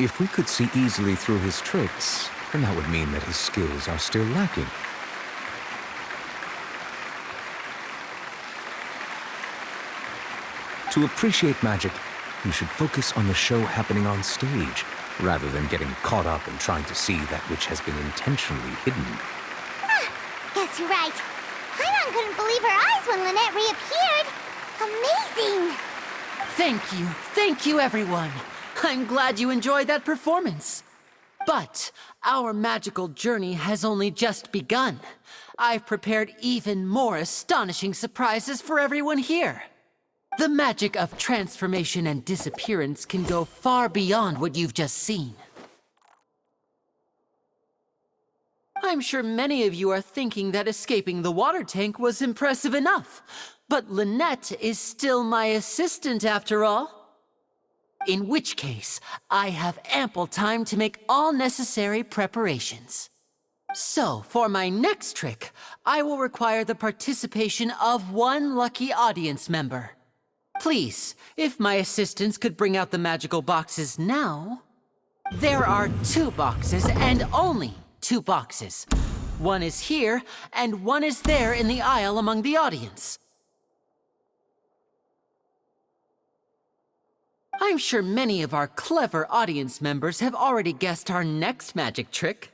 If we could see easily through his tricks, then that would mean that his skills are still lacking. To appreciate magic, you should focus on the show happening on stage, rather than getting caught up in trying to see that which has been intentionally hidden. Guess you're right. Paimon couldn't believe her eyes when Lynette reappeared. Amazing! Thank you everyone. I'm glad you enjoyed that performance. But our magical journey has only just begun. I've prepared even more astonishing surprises for everyone here. The magic of transformation and disappearance can go far beyond what you've just seen. I'm sure many of you are thinking that escaping the water tank was impressive enough, but Lynette is still my assistant after all. In which case, I have ample time to make all necessary preparations. So, for my next trick, I will require the participation of one lucky audience member. Please, if my assistants could bring out the magical boxes now. There are 2 boxes, and only 2 boxes. One is here, and one is there in the aisle among the audience. I'm sure many of our clever audience members have already guessed our next magic trick.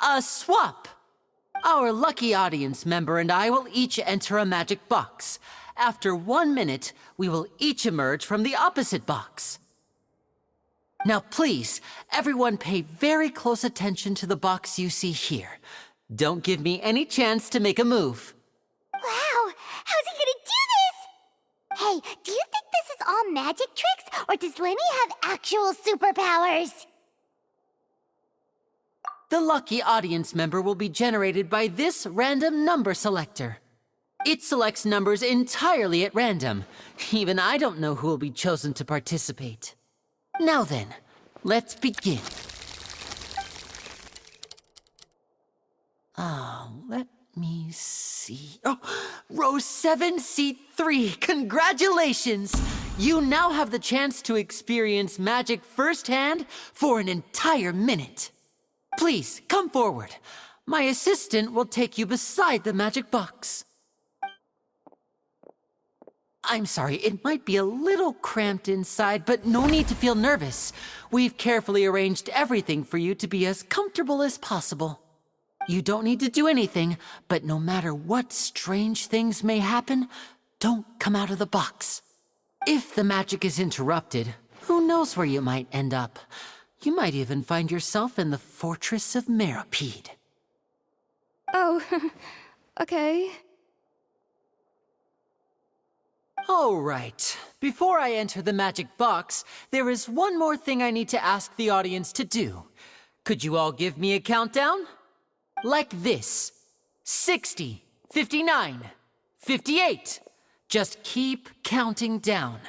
A swap! Our lucky audience member and I will each enter a magic box. After 1 minute, we will each emerge from the opposite box. Now please, everyone pay very close attention to the box you see here. Don't give me any chance to make a move. Wow! How's he gonna do this? Hey, do you think this is all magic tricks, or does Lenny have actual superpowers? The lucky audience member will be generated by this random number selector. It selects numbers entirely at random. Even I don't know who will be chosen to participate. Now then, let's begin. Let me see. Oh, row 7, seat 3. Congratulations! You now have the chance to experience magic firsthand for an entire minute. Please, come forward. My assistant will take you beside the magic box. I'm sorry, it might be a little cramped inside, but no need to feel nervous. We've carefully arranged everything for you to be as comfortable as possible. You don't need to do anything, but no matter what strange things may happen, don't come out of the box. If the magic is interrupted, who knows where you might end up? You might even find yourself in the Fortress of Meropide. Oh, okay. All right. Before I enter the magic box, there is one more thing I need to ask the audience to do. Could you all give me a countdown? Like this. 60, 59, 58. Just keep counting down.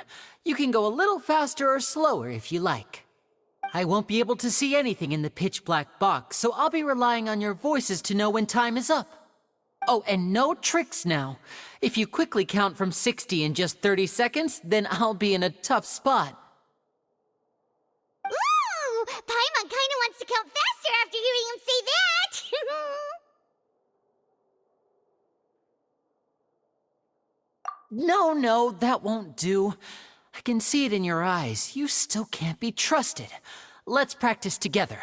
You can go a little faster or slower if you like. I won't be able to see anything in the pitch-black box, so I'll be relying on your voices to know when time is up. Oh, and no tricks now. If you quickly count from 60 in just 30 seconds, then I'll be in a tough spot. Ooh! Paimon kinda wants to count faster after hearing him say that! No, that won't do. I can see it in your eyes. You still can't be trusted. Let's practice together.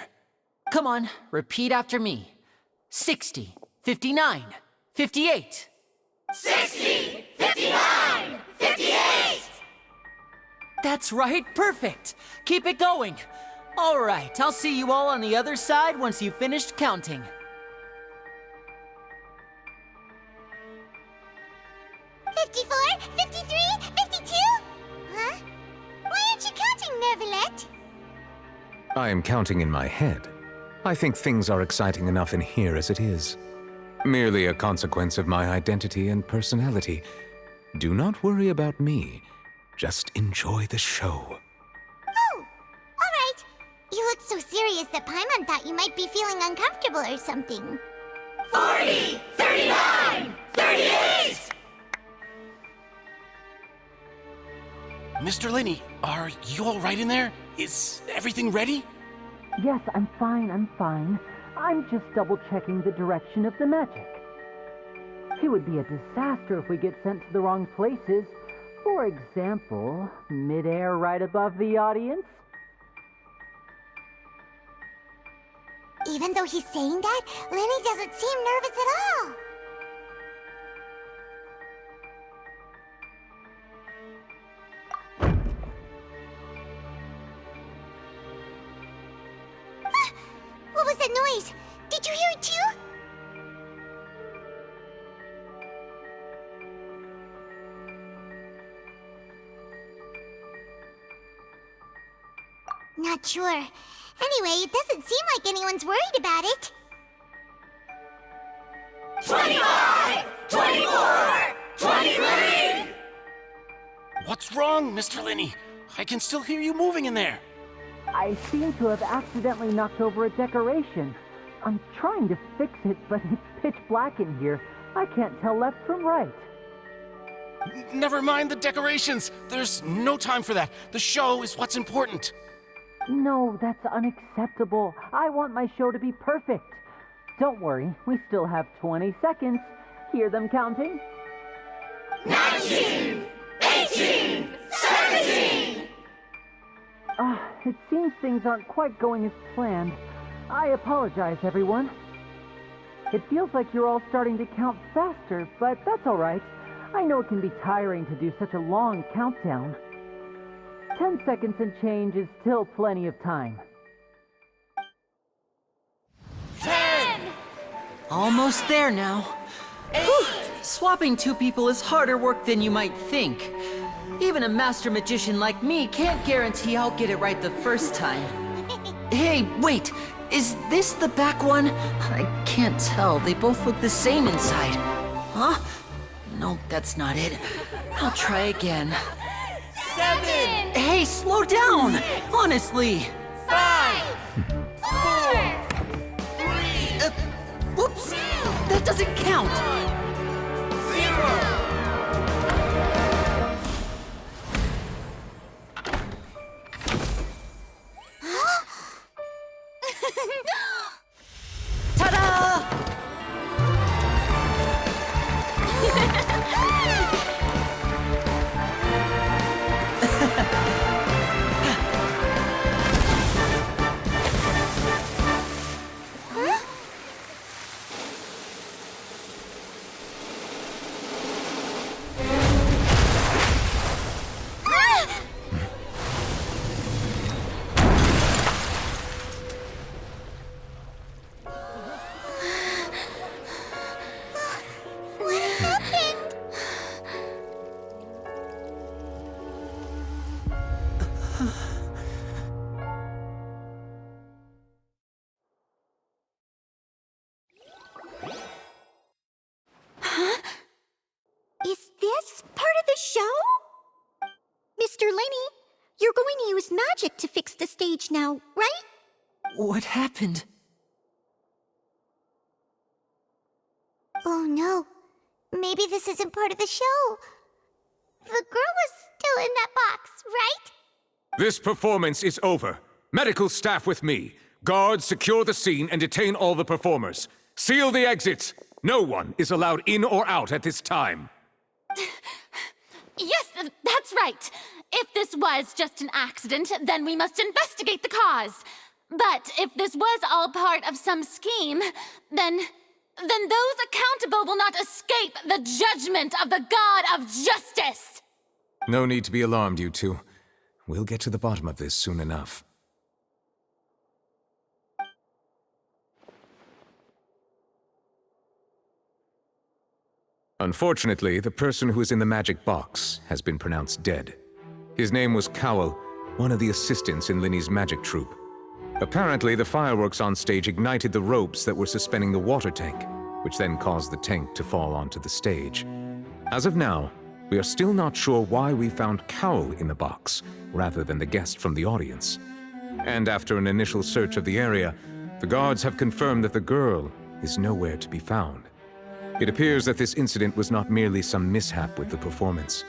Come on, repeat after me. 60, 59, 58. 60, 59, 58! That's right, perfect. Keep it going. All right, I'll see you all on the other side once you've finished counting. $54, $53, $52? Huh? Why aren't you counting, Nervalette? I am counting in my head. I think things are exciting enough in here as it is. Merely a consequence of my identity and personality. Do not worry about me. Just enjoy the show. Oh, all right. You look so serious that Paimon thought you might be feeling uncomfortable or something. 40, 39, 38! Mr. Linney, are you all right in there? is everything ready? Yes, I'm fine. I'm just double-checking the direction of the magic. It would be a disaster if we get sent to the wrong places. For example, mid-air right above the audience. Even though he's saying that, Lenny doesn't seem nervous at all. What was that noise? Did you hear it too? Not sure. Anyway, it doesn't seem like anyone's worried about it. 25! 24! 23! What's wrong, Mr. Linney? I can still hear you moving in there. I seem to have accidentally knocked over a decoration. I'm trying to fix it, but it's pitch black in here. I can't tell left from right. Never mind the decorations. There's no time for that. The show is what's important. No, that's unacceptable. I want my show to be perfect. Don't worry, we still have 20 seconds. Hear them counting? 19! 18! 17! It seems things aren't quite going as planned. I apologize, everyone. It feels like you're all starting to count faster, but that's all right. I know it can be tiring to do such a long countdown. 10 seconds and change is still plenty of time. 10! Almost there now. 8! Whew. Swapping two people is harder work than you might think. Even a master magician like me can't guarantee I'll get it right the first time. Hey, wait! Is this the back one? I can't tell. They both look the same inside. Huh? No, that's not it. I'll try again. 7! Hey, slow down! Honestly! 5! 4! 3! Whoops! That doesn't count! 0! Ta-da! What happened? Is this part of the show? Mr. Lenny, you're going to use magic to fix the stage now, right? What happened? Oh no. Maybe this isn't part of the show. The girl was still in that box, right? This performance is over. Medical staff with me. Guards, secure the scene and detain all the performers. Seal the exits. No one is allowed in or out at this time. Yes, that's right. If this was just an accident, then we must investigate the cause. But if this was all part of some scheme, then those accountable will not escape the judgment of the God of Justice. No need to be alarmed, you two. We'll get to the bottom of this soon enough. Unfortunately, the person who is in the magic box has been pronounced dead. His name was Cowell, one of the assistants in Linny's magic troupe. Apparently, the fireworks on stage ignited the ropes that were suspending the water tank, which then caused the tank to fall onto the stage. As of now, we are still not sure why we found Cowell in the box, rather than the guest from the audience. And after an initial search of the area, the guards have confirmed that the girl is nowhere to be found. It appears that this incident was not merely some mishap with the performance.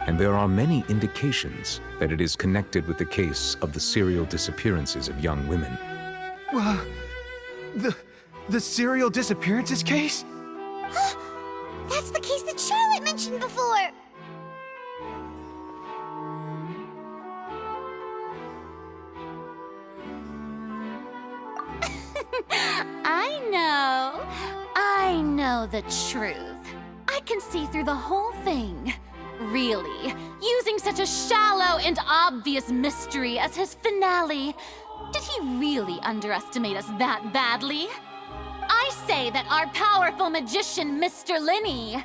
and there are many indications that it is connected with the case of the serial disappearances of young women. The serial disappearances case? That's the case that Charlotte mentioned before! I know the truth. I can see through the whole thing. Really, using such a shallow and obvious mystery as his finale. Did he really underestimate us that badly? I say that our powerful magician, Mr. Linney,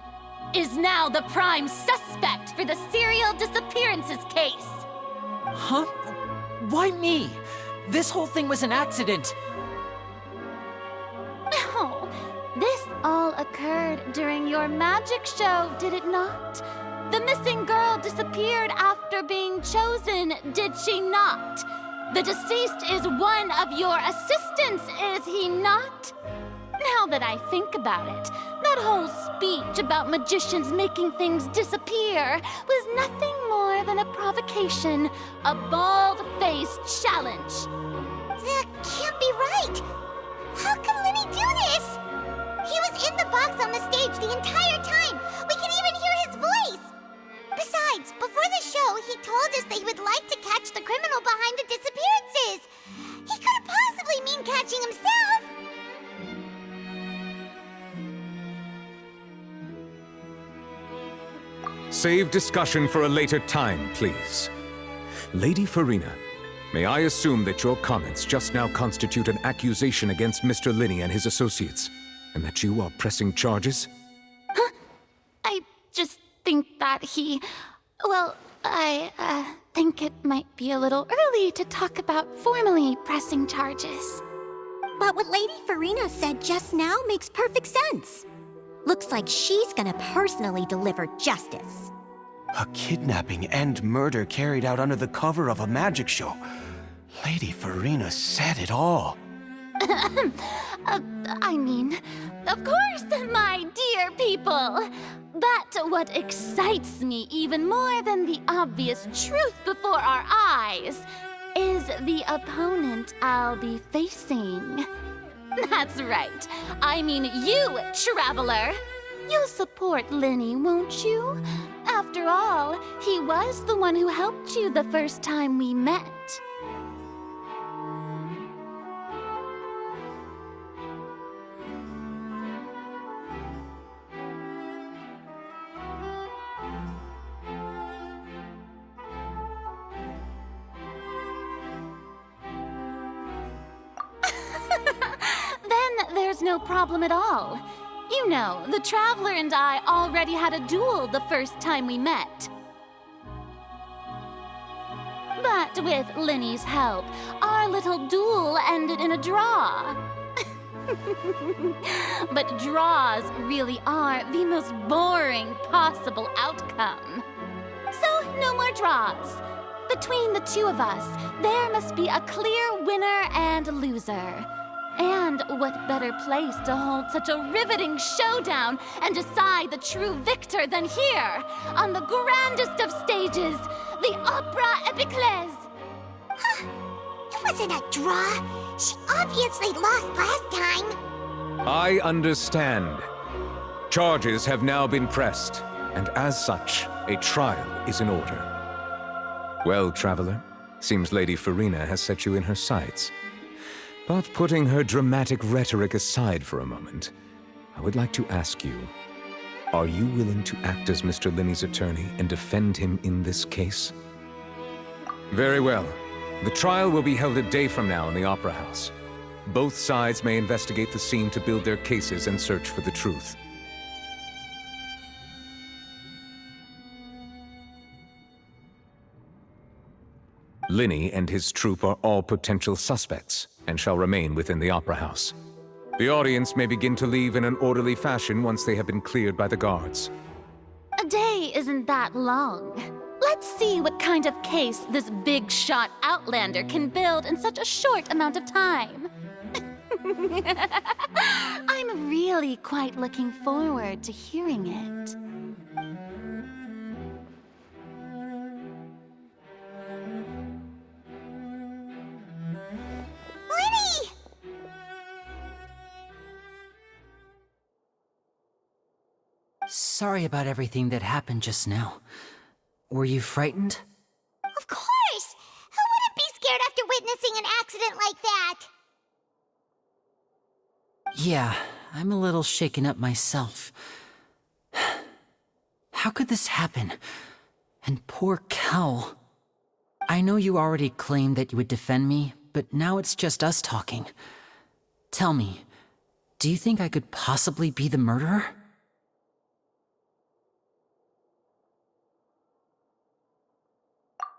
is now the prime suspect for the serial disappearances case. Huh? Why me? This whole thing was an accident. No, this all occurred during your magic show, did it not? The missing girl disappeared after being chosen, did she not? The deceased is one of your assistants, is he not? Now that I think about it, that whole speech about magicians making things disappear was nothing more than a provocation, a bald-faced challenge. That can't be right! How can Linny do this? He was in the box on the stage the entire time! We can even hear his voice! Besides, before the show, he told us that he would like to catch the criminal behind the disappearances! He couldn't possibly mean catching himself! Save discussion for a later time, please. Lady Farina, may I assume that your comments just now constitute an accusation against Mr. Linney and his associates, and that you are pressing charges? I just think that I think it might be a little early to talk about formally pressing charges. But what Lady Farina said just now makes perfect sense. Looks like she's gonna personally deliver justice. A kidnapping and murder carried out under the cover of a magic show. Lady Farina said it all. I mean, of course, my dear people. But what excites me even more than the obvious truth before our eyes is the opponent I'll be facing. That's right. I mean you, Traveler. You'll support Linney, won't you? After all, he was the one who helped you the first time we met. Then there's no problem at all. You know, the Traveler and I already had a duel the first time we met. But with Linney's help, our little duel ended in a draw. But draws really are the most boring possible outcome. So, no more draws. Between the two of us, there must be a clear winner and loser. And what better place to hold such a riveting showdown and decide the true victor than here, on the grandest of stages, the Opera Epiclese. Huh. It wasn't a draw. She obviously lost last time. I understand. Charges have now been pressed, and as such, a trial is in order. Well, Traveler, seems Lady Farina has set you in her sights. But putting her dramatic rhetoric aside for a moment, I would like to ask you, are you willing to act as Mr. Linney's attorney and defend him in this case? Very well. The trial will be held a day from now in the Opera House. Both sides may investigate the scene to build their cases and search for the truth. Linney and his troupe are all potential suspects and shall remain within the Opera House. The audience may begin to leave in an orderly fashion once they have been cleared by the guards. A day isn't that long. Let's see what kind of case this big-shot outlander can build in such a short amount of time. I'm really quite looking forward to hearing it. sorry about everything that happened just now. Were you frightened? Of course! Who wouldn't be scared after witnessing an accident like that? Yeah, I'm a little shaken up myself. How could this happen? And poor Cal. I know you already claimed that you would defend me, but now it's just us talking. Tell me, do you think I could possibly be the murderer?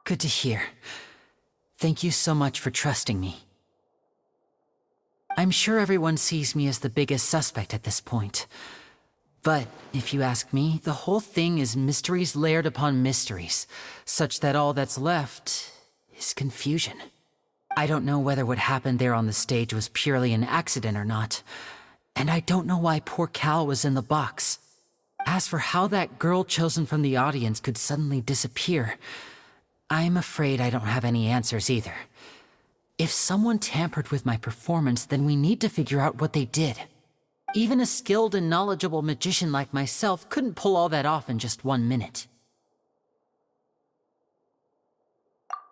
Good to hear. Thank you so much for trusting me. I'm sure everyone sees me as the biggest suspect at this point. But if you ask me, the whole thing is mysteries layered upon mysteries, such that all that's left is confusion. I don't know whether what happened there on the stage was purely an accident or not, and I don't know why poor Cal was in the box. As for how that girl chosen from the audience could suddenly disappear, I'm afraid I don't have any answers either. If someone tampered with my performance, then we need to figure out what they did. Even a skilled and knowledgeable magician like myself couldn't pull all that off in just 1 minute.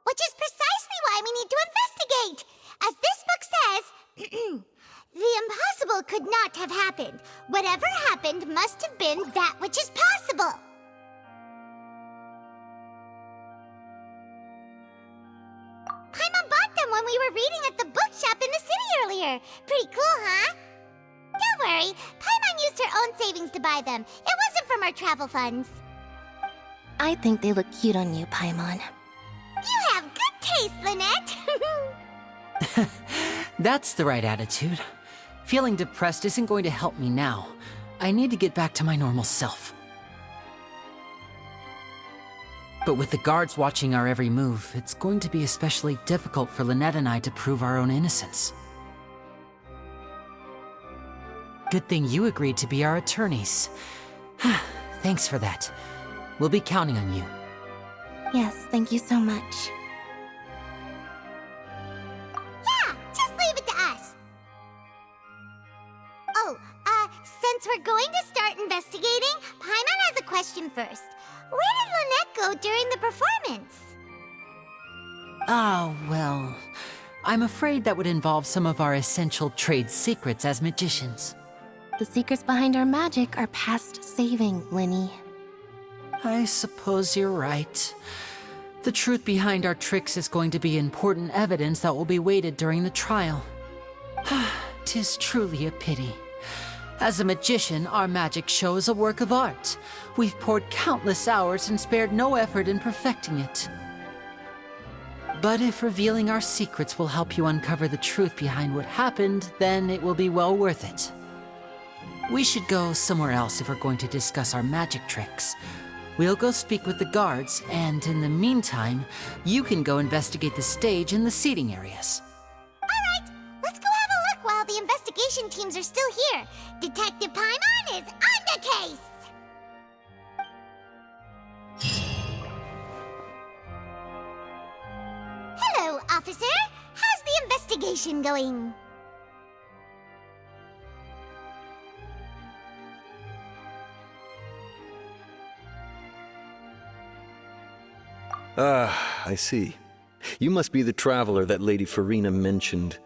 Which is precisely why we need to investigate! As this book says, the impossible could not have happened. Whatever happened must have been that which is possible. Paimon bought them when we were reading at the bookshop in the city earlier. Pretty cool, huh? Don't worry, Paimon used her own savings to buy them. It wasn't from our travel funds. I think they look cute on you, Paimon. You have good taste, Lynette. That's the right attitude. Feeling depressed isn't going to help me now. I need to get back to my normal self. But with the guards watching our every move, it's going to be especially difficult for Lynette and I to prove our own innocence. Good thing you agreed to be our attorneys. Thanks for that. We'll be counting on you. Yes, thank you so much. Yeah, just leave it to us. Oh, since we're going to start investigating, Paimon has a question first. Where did Lynette go during the performance? Ah, well, I'm afraid that would involve some of our essential trade secrets as magicians. The secrets behind our magic are past saving, Linny. I suppose you're right. The truth behind our tricks is going to be important evidence that will be weighted during the trial. 'Tis truly a pity. As a magician, our magic show is a work of art. We've poured countless hours and spared no effort in perfecting it. But if revealing our secrets will help you uncover the truth behind what happened, then it will be well worth it. We should go somewhere else if we're going to discuss our magic tricks. We'll go speak with the guards, and in the meantime, you can go investigate the stage and the seating areas. Alright, let's go have a look while the investigation teams are still here. Detective Paimon is on the case! Hello, officer. How's the investigation going? Ah, I see. You must be the traveler that Lady Farina mentioned.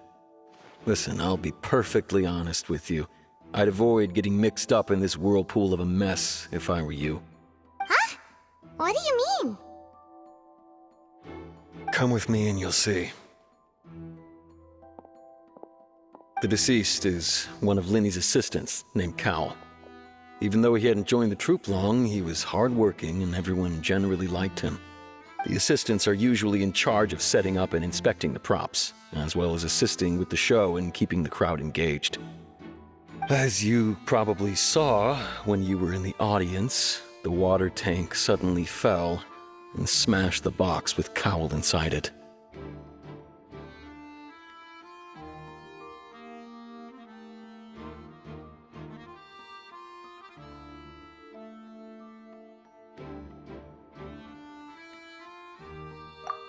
Listen, I'll be perfectly honest with you. I'd avoid getting mixed up in this whirlpool of a mess if I were you. Huh? What do you mean? Come with me and you'll see. The deceased is one of Linny's assistants, named Cal. Even though he hadn't joined the troupe long, he was hardworking and everyone generally liked him. The assistants are usually in charge of setting up and inspecting the props, as well as assisting with the show and keeping the crowd engaged. As you probably saw when you were in the audience, the water tank suddenly fell and smashed the box with Cowl inside it.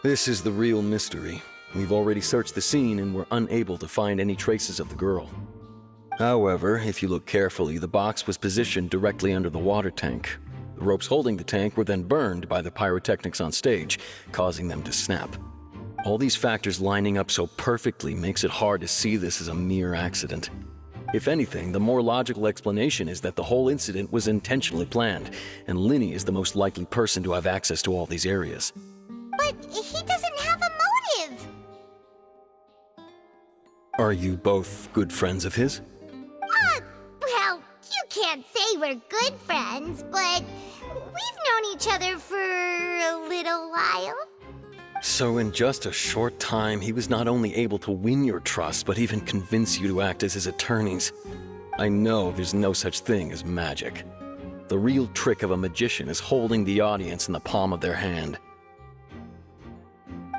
This is the real mystery. We've already searched the scene and were unable to find any traces of the girl. However, if you look carefully, the box was positioned directly under the water tank. The ropes holding the tank were then burned by the pyrotechnics on stage, causing them to snap. All these factors lining up so perfectly makes it hard to see this as a mere accident. If anything, the more logical explanation is that the whole incident was intentionally planned, and Linny is the most likely person to have access to all these areas. But he doesn't have a motive. Are you both good friends of his? Well, you can't say we're good friends, but we've known each other for a little while. So in just a short time, he was not only able to win your trust, but even convince you to act as his attorneys. I know there's no such thing as magic. The real trick of a magician is holding the audience in the palm of their hand.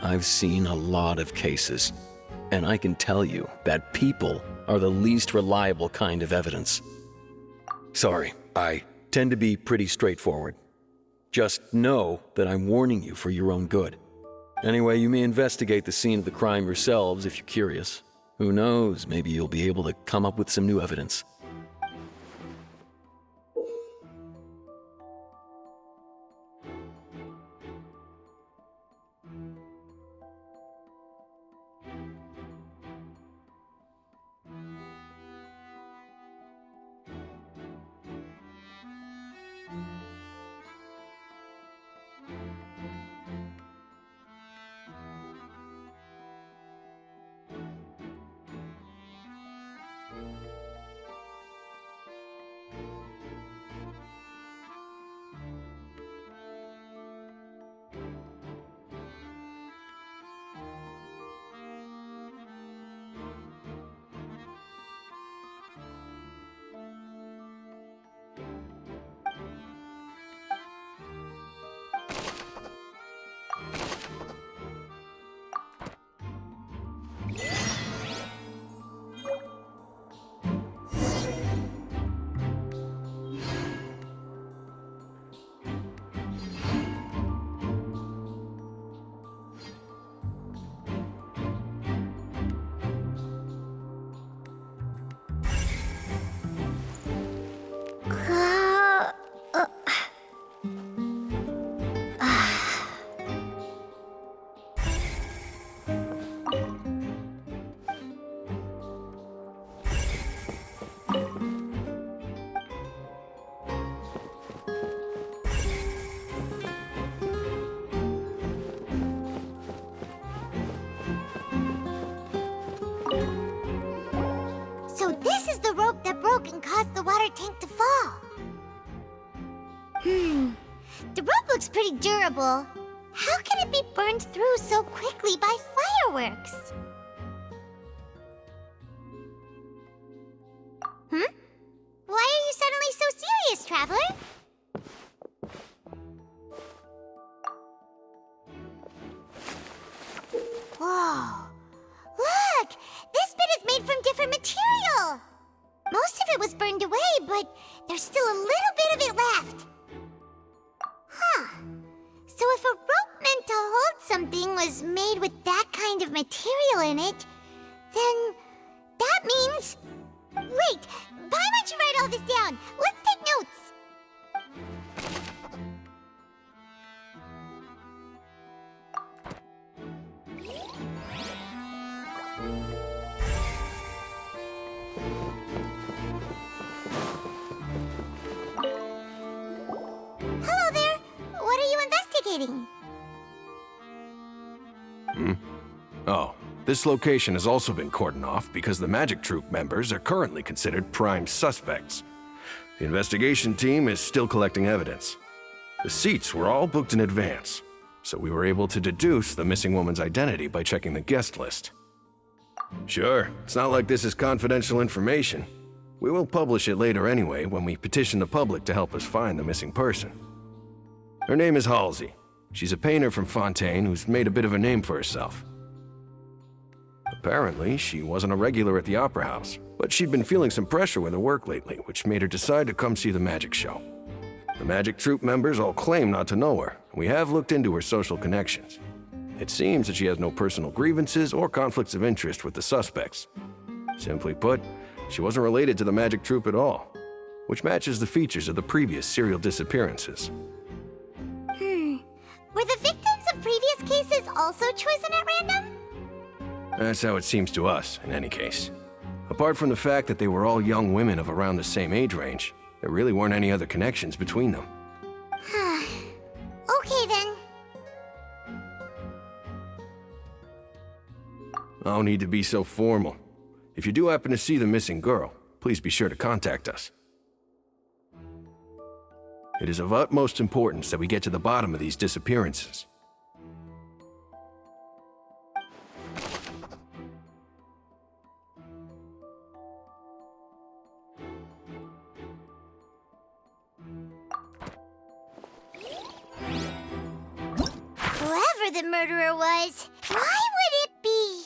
I've seen a lot of cases, and I can tell you that people are the least reliable kind of evidence. Sorry, I tend to be pretty straightforward. Just know that I'm warning you for your own good. Anyway, you may investigate the scene of the crime yourselves if you're curious. Who knows, maybe you'll be able to come up with some new evidence. And caused the water tank to fall. The rope looks pretty durable. How can it be burned through so quickly by fireworks? Why are you suddenly so serious, Traveler? Whoa. Look! This bit is made from different material! Most of it was burned away, but there's still a little bit of it left. Huh. So if a rope meant to hold something was made with that kind of material in it, then that means... Wait, why don't you write all this down? Let's take notes. Hello there. What are you investigating? Oh, this location has also been cordoned off because the Magic Troupe members are currently considered prime suspects. The investigation team is still collecting evidence. The seats were all booked in advance, so we were able to deduce the missing woman's identity by checking the guest list. Sure, it's not like this is confidential information. We will publish it later anyway when we petition the public to help us find the missing person. Her name is Halsey. She's a painter from Fontain who's made a bit of a name for herself. Apparently, she wasn't a regular at the Opera House, but she'd been feeling some pressure with her work lately, which made her decide to come see the magic show. The Magic Troupe members all claim not to know her, and we have looked into her social connections. It seems that she has no personal grievances or conflicts of interest with the suspects. Simply put, She wasn't related to the magic troupe at all, which matches the features of the previous serial disappearances. Were the victims of previous cases also chosen at random? That's how it seems to us, in any case. Apart from the fact that they were all young women of around the same age range, there really weren't any other connections between them. Okay then. No need to be so formal. If you do happen to see the missing girl, please be sure to contact us. It is of utmost importance that we get to the bottom of these disappearances. Whoever the murderer was, why would it be?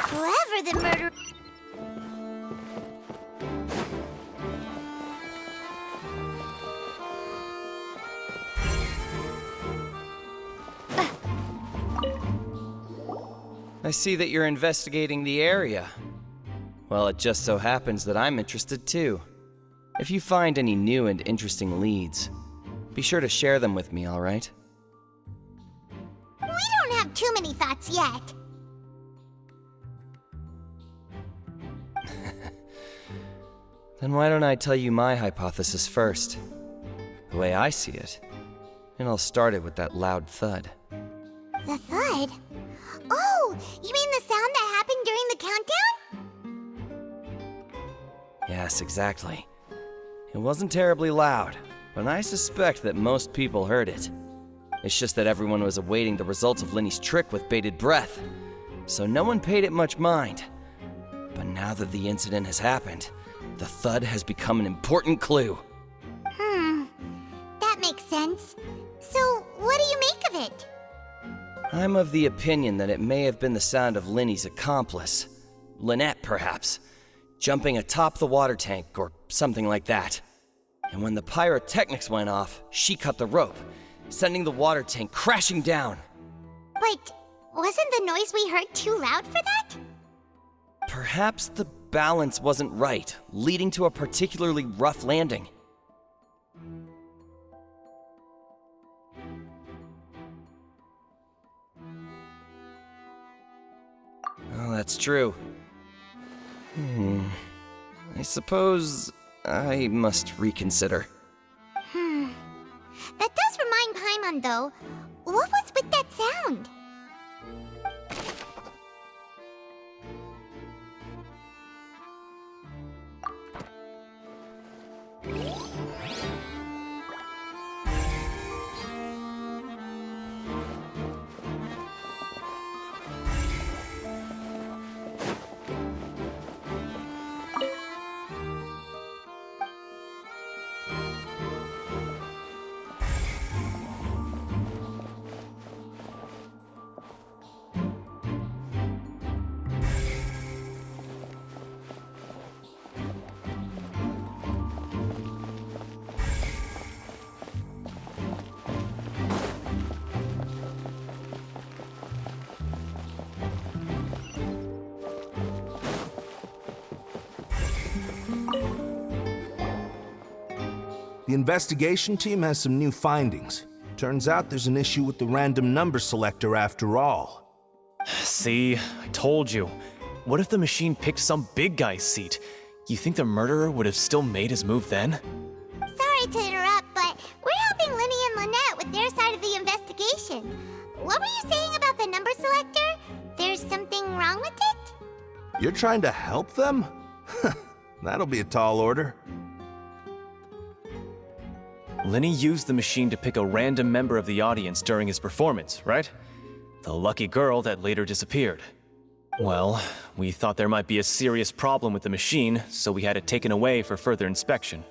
Whoever the murderer... I see that you're investigating the area. Well, it just so happens that I'm interested too. If you find any new and interesting leads, be sure to share them with me, all right? We don't have too many thoughts yet. Then why don't I tell you my hypothesis first? The way I see it. And I'll start it with that loud thud. The thud? Oh, you mean the sound that happened during the countdown? Yes, exactly. It wasn't terribly loud, but I suspect that most people heard it. It's just that everyone was awaiting the results of Linny's trick with bated breath, so no one paid it much mind. But now that the incident has happened, the thud has become an important clue. That makes sense. So, what do you make of it? I'm of the opinion that it may have been the sound of Linny's accomplice, Lynette perhaps, jumping atop the water tank or something like that. And when the pyrotechnics went off, she cut the rope, sending the water tank crashing down. But wasn't the noise we heard too loud for that? Perhaps the balance wasn't right, leading to a particularly rough landing. Oh, that's true. I suppose I must reconsider. That does remind Paimon, though. What was with that sound? The investigation team has some new findings. Turns out there's an issue with the random number selector after all. See, I told you. What if the machine picked some big guy's seat? You think the murderer would have still made his move then? Sorry to interrupt, but we're helping Linny and Lynette with their side of the investigation. What were you saying about the number selector? There's something wrong with it? You're trying to help them? That'll be a tall order. Linny used the machine to pick a random member of the audience during his performance, right? The lucky girl that later disappeared. Well, we thought there might be a serious problem with the machine, so we had it taken away for further inspection.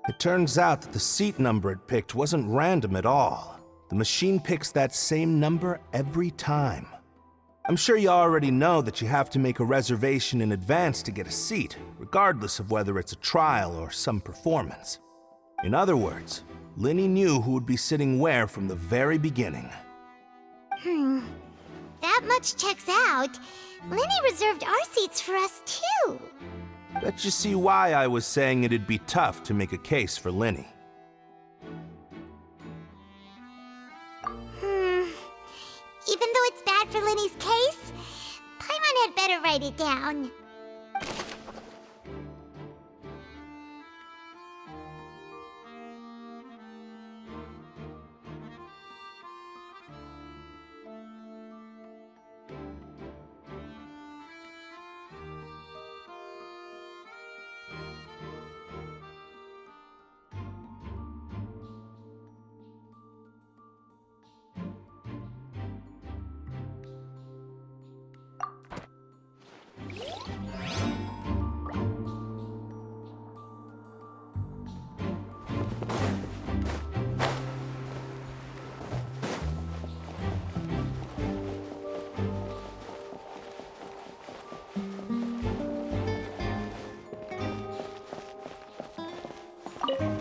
It turns out that the seat number it picked wasn't random at all. The machine picks that same number every time. I'm sure you already know that you have to make a reservation in advance to get a seat, regardless of whether it's a trial or some performance. In other words, Linny knew who would be sitting where from the very beginning. That much checks out. Linny reserved our seats for us, too. Bet you see why I was saying it'd be tough to make a case for Linny. Even though it's bad for Linny's case, Paimon had better write it down.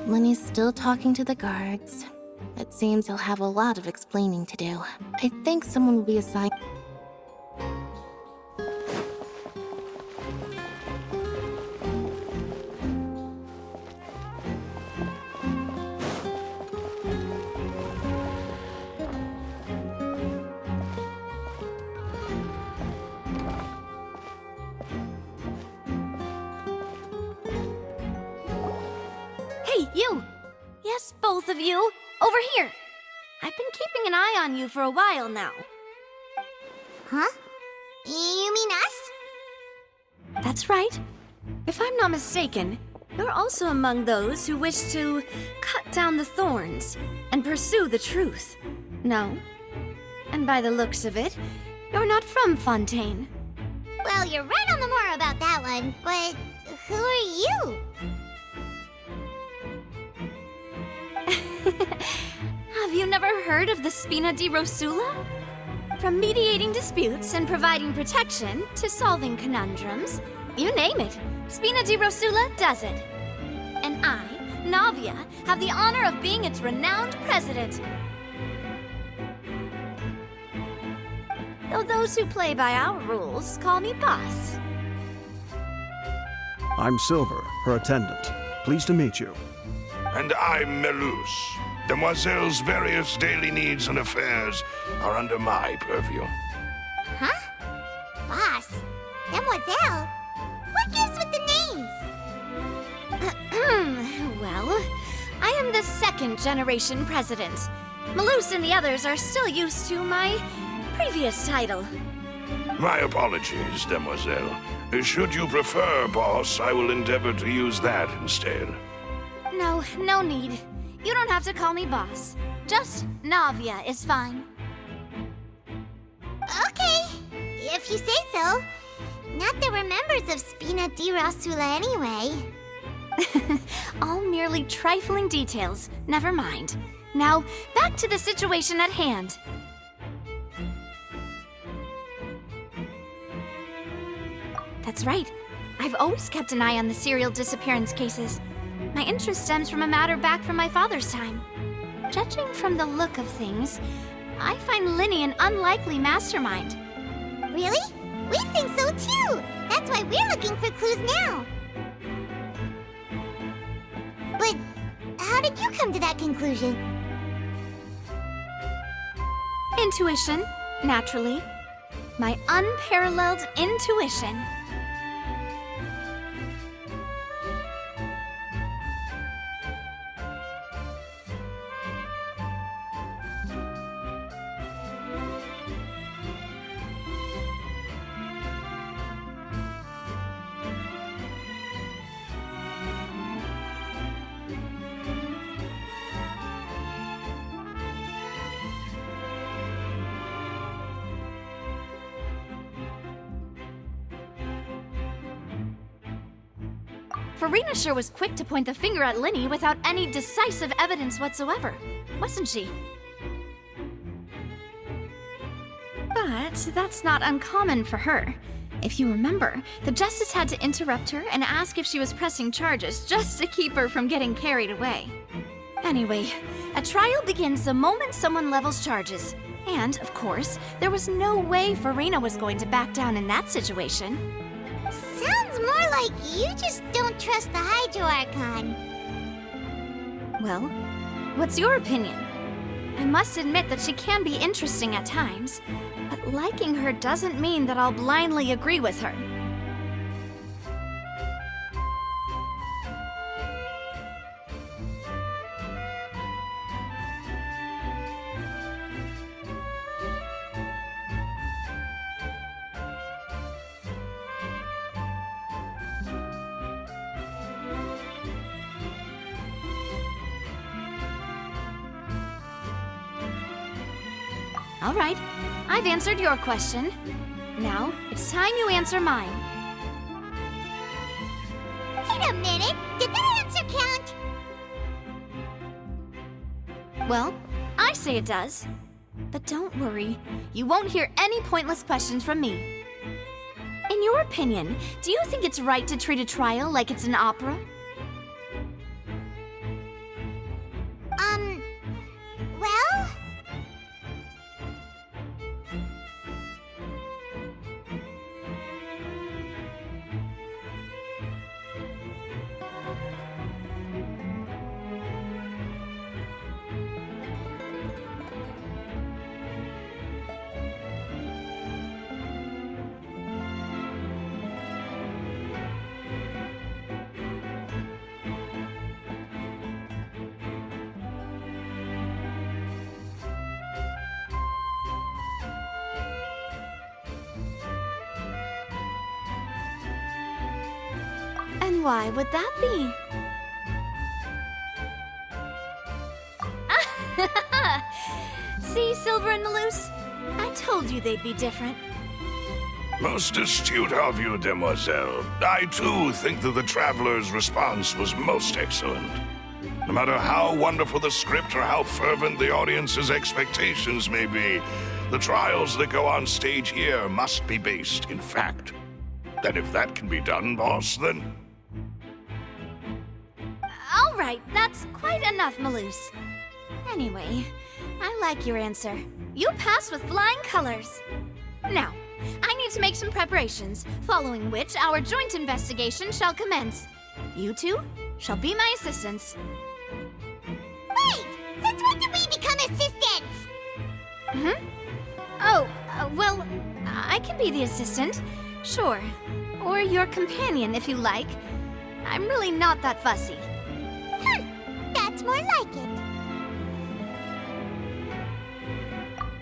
Linny's still talking to the guards. It seems he'll have a lot of explaining to do. I think someone will be assigned. Hey, you! Yes, both of you! Over here! I've been keeping an eye on you for a while now. Huh? You mean us? That's right. If I'm not mistaken, you're also among those who wish to cut down the thorns and pursue the truth. No? And by the looks of it, you're not from Fontain. Well, you're right on the moor about that one, but who are you? Have you never heard of the Spina di Rosula? From mediating disputes and providing protection to solving conundrums, you name it, Spina di Rosula does it. And I, Navia, have the honor of being its renowned president. Though those who play by our rules call me boss. I'm Silver, her attendant. Pleased to meet you. And I'm Melus. Demoiselle's various daily needs and affairs are under my purview. Huh? Boss? Demoiselle? What gives with the names? Well, I am the second generation president. Melus and the others are still used to my previous title. My apologies, Demoiselle. Should you prefer, boss, I will endeavor to use that instead. No, no need. You don't have to call me boss. Just Navia is fine. Okay, if you say so. Not that we're members of Spina di Rosula anyway. All merely trifling details. Never mind. Now, back to the situation at hand. That's right. I've always kept an eye on the serial disappearance cases. My interest stems from a matter back from my father's time. Judging from the look of things, I find Linny an unlikely mastermind. Really? We think so too! That's why we're looking for clues now! But how did you come to that conclusion? Intuition, naturally. My unparalleled intuition. Farina sure was quick to point the finger at Linny without any decisive evidence whatsoever, wasn't she? But that's not uncommon for her. If you remember, the Justice had to interrupt her and ask if she was pressing charges just to keep her from getting carried away. Anyway, a trial begins the moment someone levels charges. And, of course, there was no way Farina was going to back down in that situation. Sounds more like you just don't trust the Hydro Archon. Well, what's your opinion? I must admit that she can be interesting at times, but liking her doesn't mean that I'll blindly agree with her. All right, I've answered your question. Now, it's time you answer mine. Wait a minute, did that answer count? Well, I say it does. But don't worry, you won't hear any pointless questions from me. In your opinion, do you think it's right to treat a trial like it's an opera? Well... And why would that be? See, Silver and Maloose? I told you they'd be different. Most astute of you, demoiselle. I too think that the Traveler's response was most excellent. No matter how wonderful the script or how fervent the audience's expectations may be, the trials that go on stage here must be based in fact. And if that can be done, boss, then... All right, that's quite enough, Maloose. Anyway, I like your answer. You pass with flying colors. Now, I need to make some preparations, following which our joint investigation shall commence. You two shall be my assistants. Wait! Since when did we become assistants? Oh, well, I can be the assistant, sure. Or your companion, if you like. I'm really not that fussy. That's more like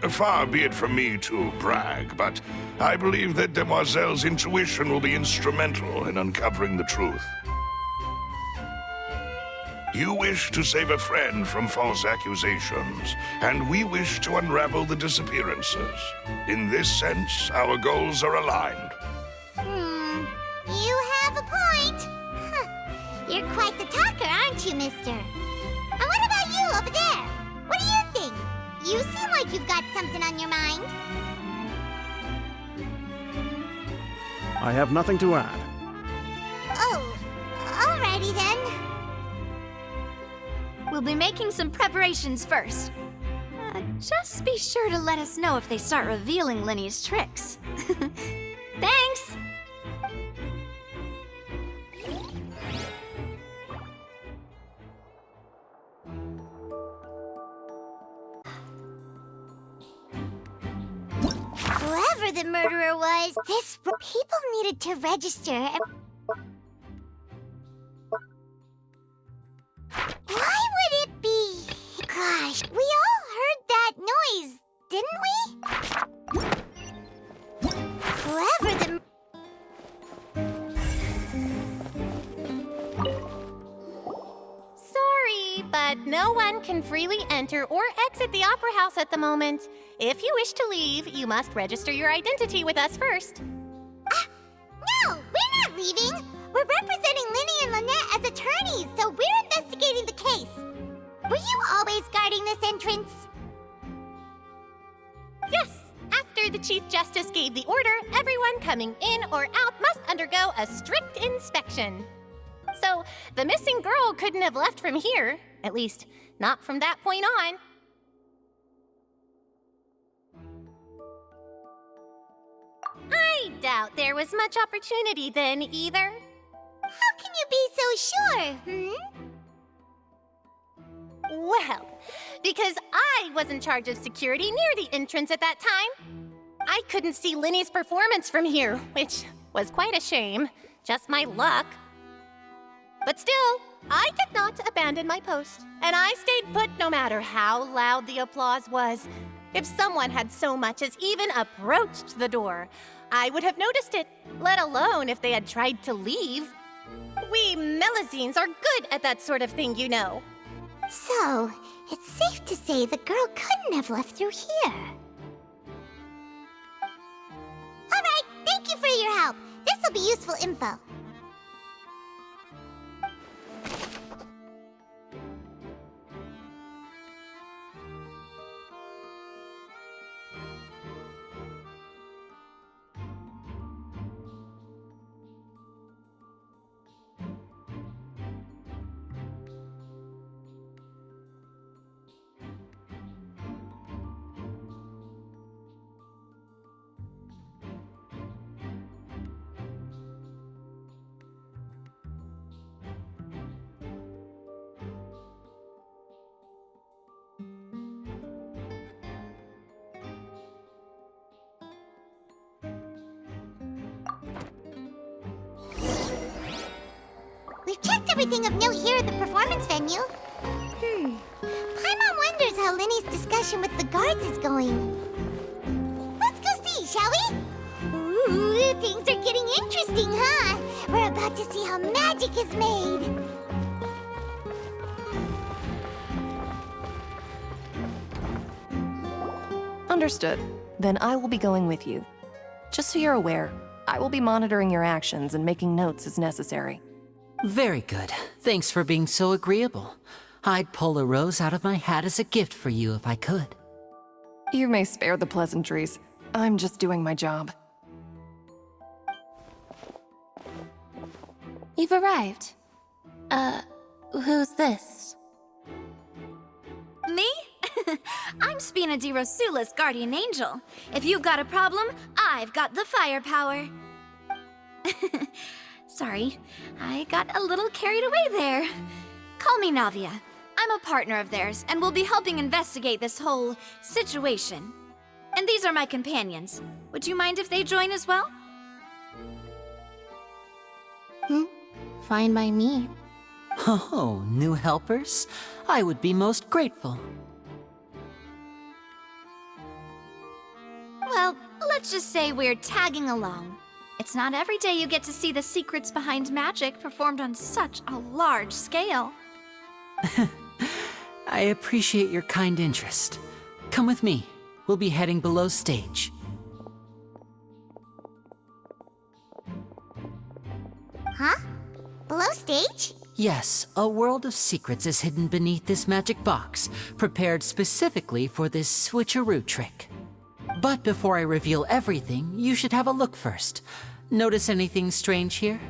it. Far be it from me to brag, but I believe that Demoiselle's intuition will be instrumental in uncovering the truth. You wish to save a friend from false accusations, and we wish to unravel the disappearances. In this sense, our goals are aligned. You have a point. You're quite the talker, aren't you, mister? And what about you over there? What do you think? You seem like you've got something on your mind. I have nothing to add. Oh, alrighty then. We'll be making some preparations first. Just be sure to let us know if they start revealing Linny's tricks. Thanks! Whoever the murderer was, people needed to register. Why would it be? Gosh, we all heard that noise, didn't we? Whoever the... Sorry, but no one can freely enter or exit the Opera House at the moment. If you wish to leave, you must register your identity with us first. No, we're not leaving. We're representing Linny and Lynette gave the order everyone coming in or out must undergo a strict inspection. So, the missing girl couldn't have left from here, at least, not from that point on. I doubt there was much opportunity then, either. How can you be so sure, Well, because I was in charge of security near the entrance at that time. I couldn't see Linny's performance from here, which was quite a shame. Just my luck. But still, I did not abandon my post, and I stayed put no matter how loud the applause was. If someone had so much as even approached the door, I would have noticed it, let alone if they had tried to leave. We Melazines are good at that sort of thing, you know. So, it's safe to say the girl couldn't have left through here. Alright, thank you for your help. This'll be useful info. We've checked everything of note here at the performance venue. Paimon wonders how Linny's discussion with the guards is going. Let's go see, shall we? Ooh, things are getting interesting, huh? We're about to see how magic is made. Understood. Then I will be going with you. Just so you're aware, I will be monitoring your actions and making notes as necessary. Very good. Thanks for being so agreeable. I'd pull a rose out of my hat as a gift for you if I could. You may spare the pleasantries. I'm just doing my job. You've arrived. Who's this? Me? I'm Spina di Rosula's guardian angel. If you've got a problem, I've got the firepower. Sorry, I got a little carried away there. Call me Navia. I'm a partner of theirs, and will be helping investigate this whole situation. And these are my companions. Would you mind if they join as well? Fine by me. Oh, new helpers? I would be most grateful. Well, let's just say we're tagging along. It's not every day you get to see the secrets behind magic performed on such a large scale. I appreciate your kind interest. Come with me. We'll be heading below stage. Huh? Below stage? Yes, a world of secrets is hidden beneath this magic box, prepared specifically for this switcheroo trick. But before I reveal everything, you should have a look first. Notice anything strange here?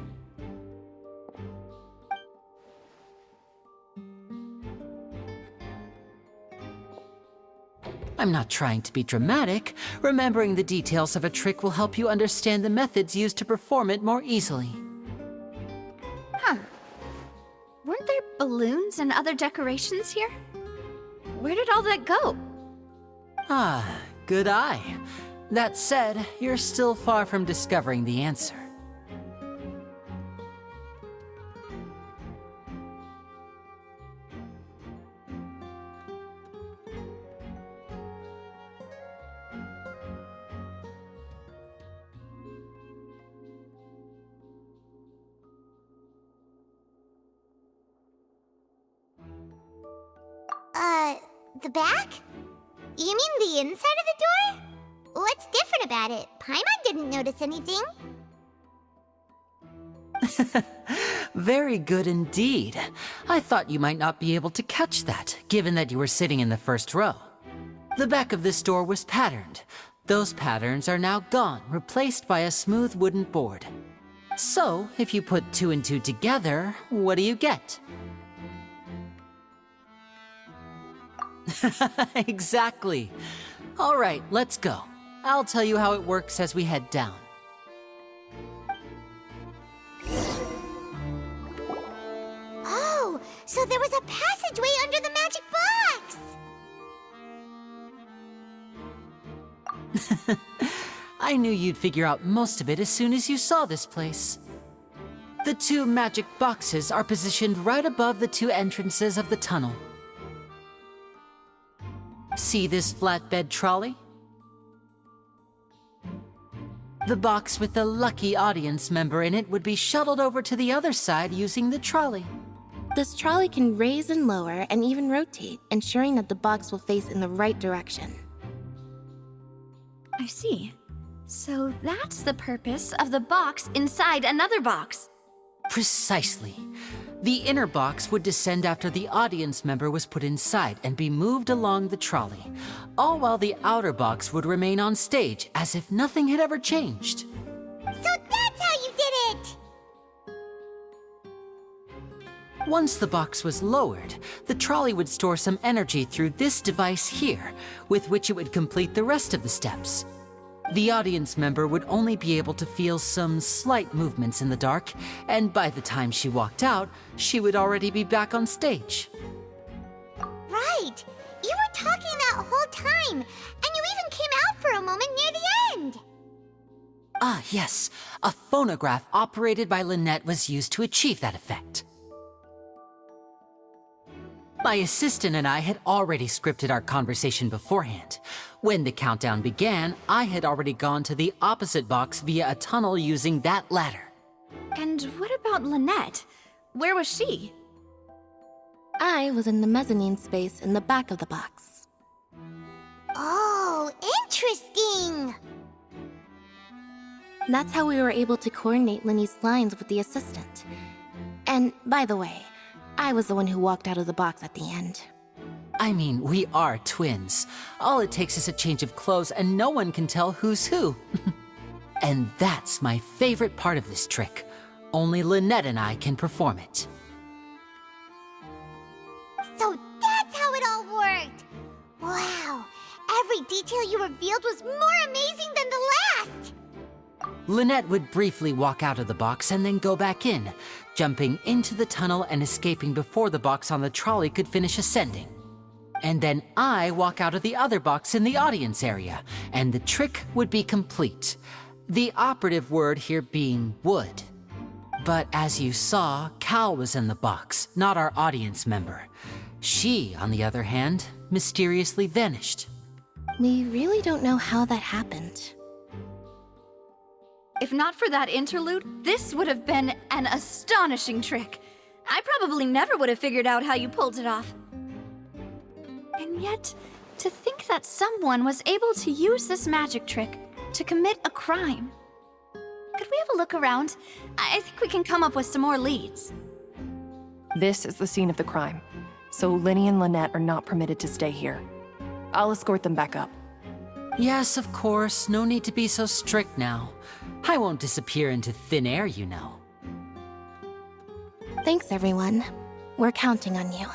I'm not trying to be dramatic. Remembering the details of a trick will help you understand the methods used to perform it more easily. Huh. Weren't there balloons and other decorations here? Where did all that go? Ah, good eye. That said, you're still far from discovering the answer. The back? You mean the inside of the door? What's different about it? Paimon didn't notice anything. Very good indeed. I thought you might not be able to catch that, given that you were sitting in the first row. The back of this door was patterned. Those patterns are now gone, replaced by a smooth wooden board. So, if you put 2 and 2 together, what do you get? Exactly. All right, let's go. I'll tell you how it works as we head down. Oh, so there was a passageway under the magic box! I knew you'd figure out most of it as soon as you saw this place. The 2 magic boxes are positioned right above the 2 entrances of the tunnel. See this flatbed trolley? The box with the lucky audience member in it would be shuttled over to the other side using the trolley. This trolley can raise and lower and even rotate, ensuring that the box will face in the right direction. I see. So that's the purpose of the box inside another box. Precisely. The inner box would descend after the audience member was put inside and be moved along the trolley, all while the outer box would remain on stage as if nothing had ever changed. So that's how you did it! Once the box was lowered, the trolley would store some energy through this device here, with which it would complete the rest of the steps. The audience member would only be able to feel some slight movements in the dark, and by the time she walked out, she would already be back on stage. Right! You were talking that whole time, and you even came out for a moment near the end! Ah, yes. A phonograph operated by Lynette was used to achieve that effect. My assistant and I had already scripted our conversation beforehand. When the countdown began, I had already gone to the opposite box via a tunnel using that ladder. And what about Lynette? Where was she? I was in the mezzanine space in the back of the box. Oh, interesting! That's how we were able to coordinate Linny's lines with the assistant. And, by the way, I was the one who walked out of the box at the end. I mean, we are twins. All it takes is a change of clothes and no one can tell who's who. And that's my favorite part of this trick. Only Lynette and I can perform it. So that's how it all worked! Wow! Every detail you revealed was more amazing than the last! Lynette would briefly walk out of the box and then go back in, jumping into the tunnel and escaping before the box on the trolley could finish ascending. And then I walk out of the other box in the audience area, and the trick would be complete. The operative word here being would. But as you saw, Cal was in the box, not our audience member. She, on the other hand, mysteriously vanished. We really don't know how that happened. If not for that interlude, this would have been an astonishing trick. I probably never would have figured out how you pulled it off. And yet, to think that someone was able to use this magic trick to commit a crime. Could we have a look around? I think we can come up with some more leads. This is the scene of the crime, so Linny and Lynette are not permitted to stay here. I'll escort them back up. Yes, of course. No need to be so strict now. I won't disappear into thin air, you know. Thanks, everyone. We're counting on you.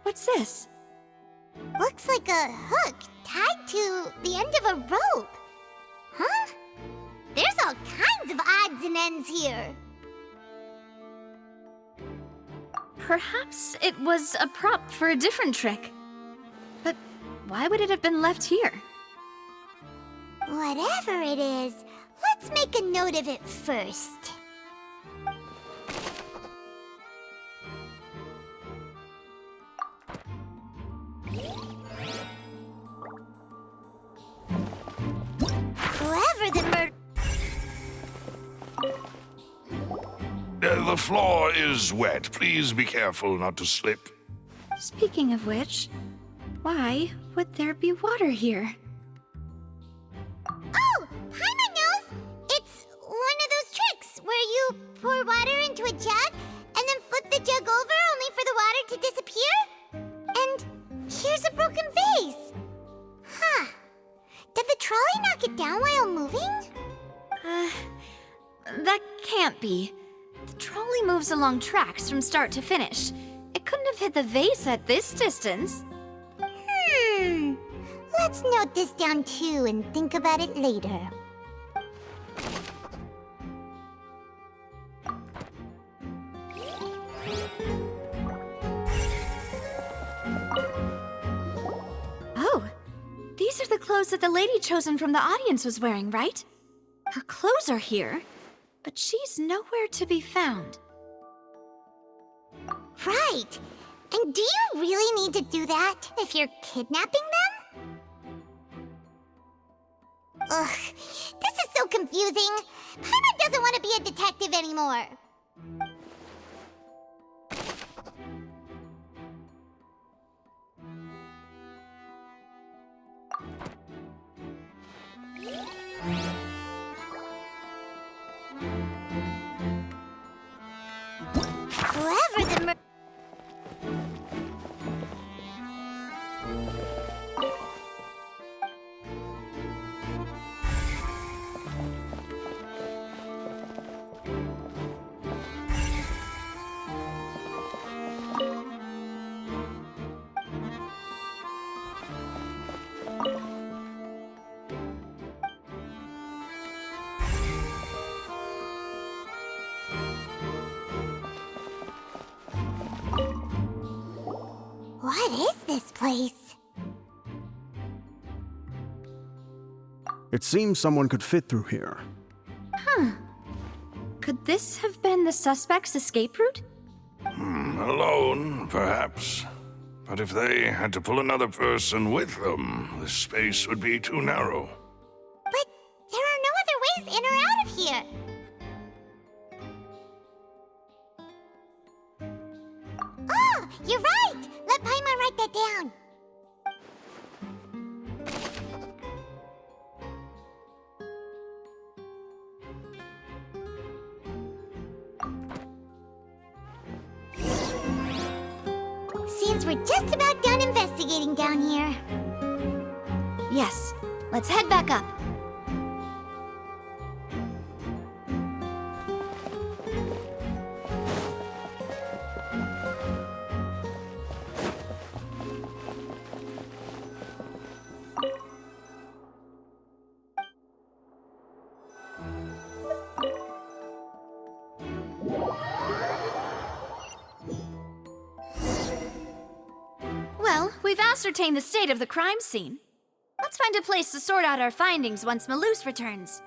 What's this? Looks like a hook tied to the end of a rope. Huh? There's all kinds of odds and ends here. Perhaps it was a prop for a different trick. But why would it have been left here? Whatever it is, Let's make a note of it first. Whoever the murder... The floor is wet. Please be careful not to slip. Speaking of which, why would there be water here? Oh! Paimon knows! It's one of those tricks where you pour water into a jug and then flip the jug over only for the water to disappear? And here's a broken vase! Huh. Did the trolley knock it down while moving? That can't be. The trolley moves along tracks from start to finish. It couldn't have hit the vase at this distance. Let's note this down too and think about it later. Oh, these are the clothes that the lady chosen from the audience was wearing, right? Her clothes are here, but she's nowhere to be found. Right! And do you really need to do that if you're kidnapping them? Ugh, this is so confusing. Paimon doesn't want to be a detective anymore. Whoever the What is this place? It seems someone could fit through here. Huh. Could this have been the suspect's escape route? Alone, perhaps. But if they had to pull another person with them, the space would be too narrow. But there are no other ways in or out of here. Oh, you're right! Let Paimon write that down. Seems we're just about done investigating down here. Yes. Let's head back up. Well, we've ascertained the state of the crime scene. Let's find a place to sort out our findings once Malus returns.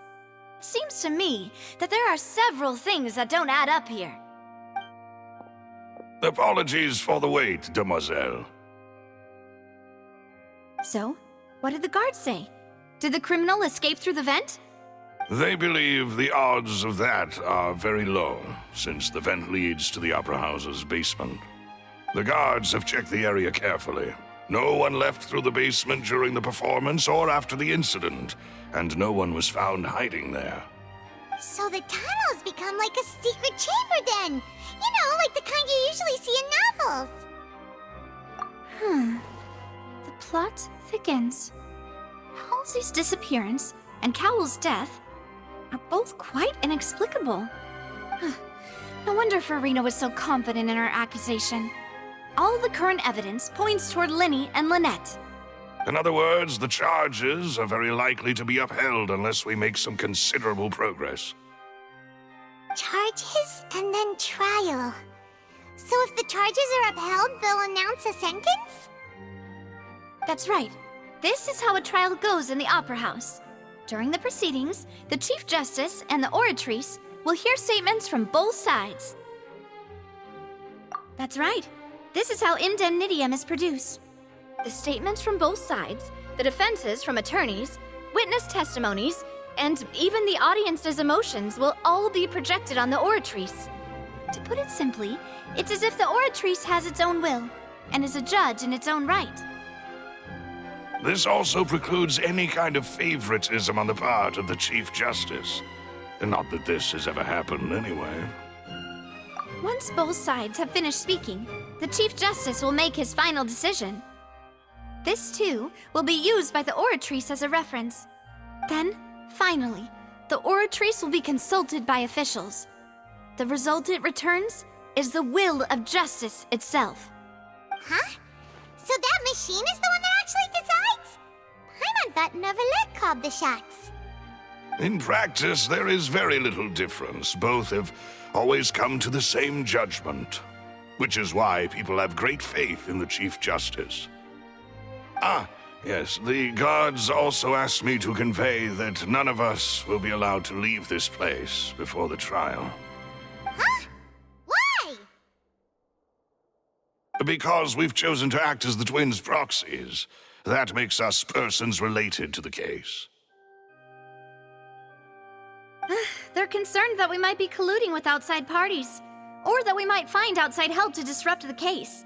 It seems to me that there are several things that don't add up here. Apologies for the wait, demoiselle. So, what did the guards say? Did the criminal escape through the vent? They believe the odds of that are very low, since the vent leads to the Opera House's basement. The guards have checked the area carefully. No one left through the basement during the performance or after the incident, and no one was found hiding there. So the tunnels become like a secret chamber then! You know, like the kind you usually see in novels! The plot thickens. Halsey's disappearance and Cowell's death are both quite inexplicable. No wonder Farina was so confident in her accusation. All the current evidence points toward Linny and Lynette. In other words, the charges are very likely to be upheld unless we make some considerable progress. Charges and then trial. So if the charges are upheld, they'll announce a sentence? That's right. This is how a trial goes in the Opera House. During the proceedings, the Chief Justice and the Oratrice will hear statements from both sides. That's right. This is how indemnitium is produced. The statements from both sides, the defenses from attorneys, witness testimonies, and even the audience's emotions will all be projected on the Oratrice. To put it simply, it's as if the Oratrice has its own will, and is a judge in its own right. This also precludes any kind of favoritism on the part of the Chief Justice. And not that this has ever happened anyway. Once both sides have finished speaking, the Chief Justice will make his final decision. This, too, will be used by the Oratrice as a reference. Then, finally, the Oratrice will be consulted by officials. The result it returns is the will of justice itself. Huh? So that machine is the one that actually decides? Paimon thought Neverlet called the shots. In practice, there is very little difference. Both have always come to the same judgment, which is why people have great faith in the Chief Justice. Ah, yes, the guards also asked me to convey that none of us will be allowed to leave this place before the trial. Huh? Why? Because we've chosen to act as the twins' proxies. That makes us persons related to the case. They're concerned that we might be colluding with outside parties, or that we might find outside help to disrupt the case.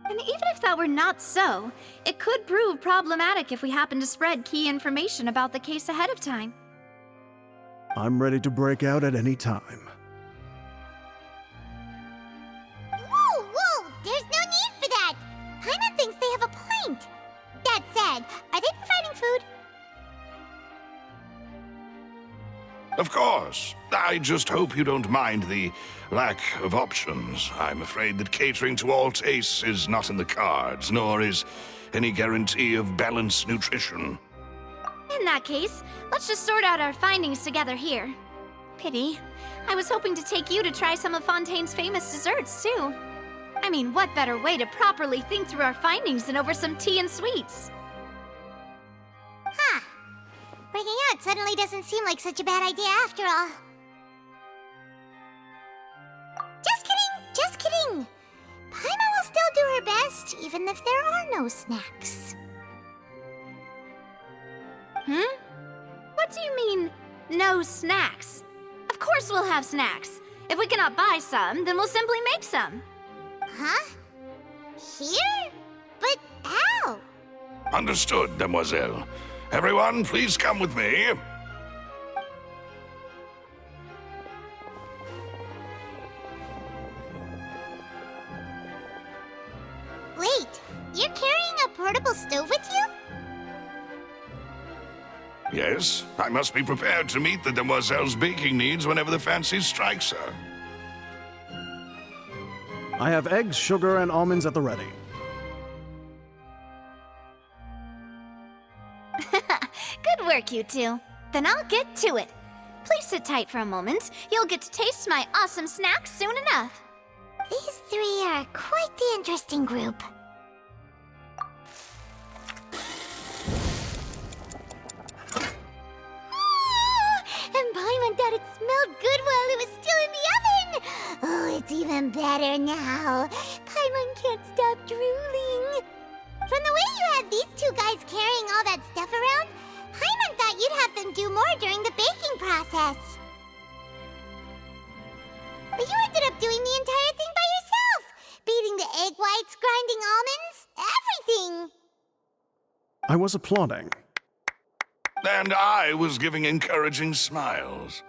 And even if that were not so, it could prove problematic if we happen to spread key information about the case ahead of time. I'm ready to break out at any time. Whoa, whoa! There's no need for that! Paimon thinks they have a point. That said, are they providing food? Of course. I just hope you don't mind the lack of options. I'm afraid that catering to all tastes is not in the cards, nor is any guarantee of balanced nutrition. In that case, let's just sort out our findings together here. Pity. I was hoping to take you to try some of Fontaine's famous desserts, too. I mean, what better way to properly think through our findings than over some tea and sweets? Huh. Breaking out suddenly doesn't seem like such a bad idea after all. Just kidding! Just kidding! Paimon will still do her best, even if there are no snacks. What do you mean, no snacks? Of course we'll have snacks. If we cannot buy some, then we'll simply make some. Huh? Here? But how? Understood, Demoiselle. Everyone, please come with me. Wait, you're carrying a portable stove with you? Yes, I must be prepared to meet the Demoiselle's baking needs whenever the fancy strikes her. I have eggs, sugar, and almonds at the ready. Good work, you two. Then I'll get to it. Please sit tight for a moment. You'll get to taste my awesome snacks soon enough. These three are quite the interesting group. And Paimon thought it smelled good while it was still in the oven! Oh, it's even better now. Paimon can't stop drooling. From the way you had these two guys carrying all that stuff around, Paimon thought you'd have them do more during the baking process. But you ended up doing the entire thing by yourself! Beating the egg whites, grinding almonds, everything! I was applauding. And I was giving encouraging smiles.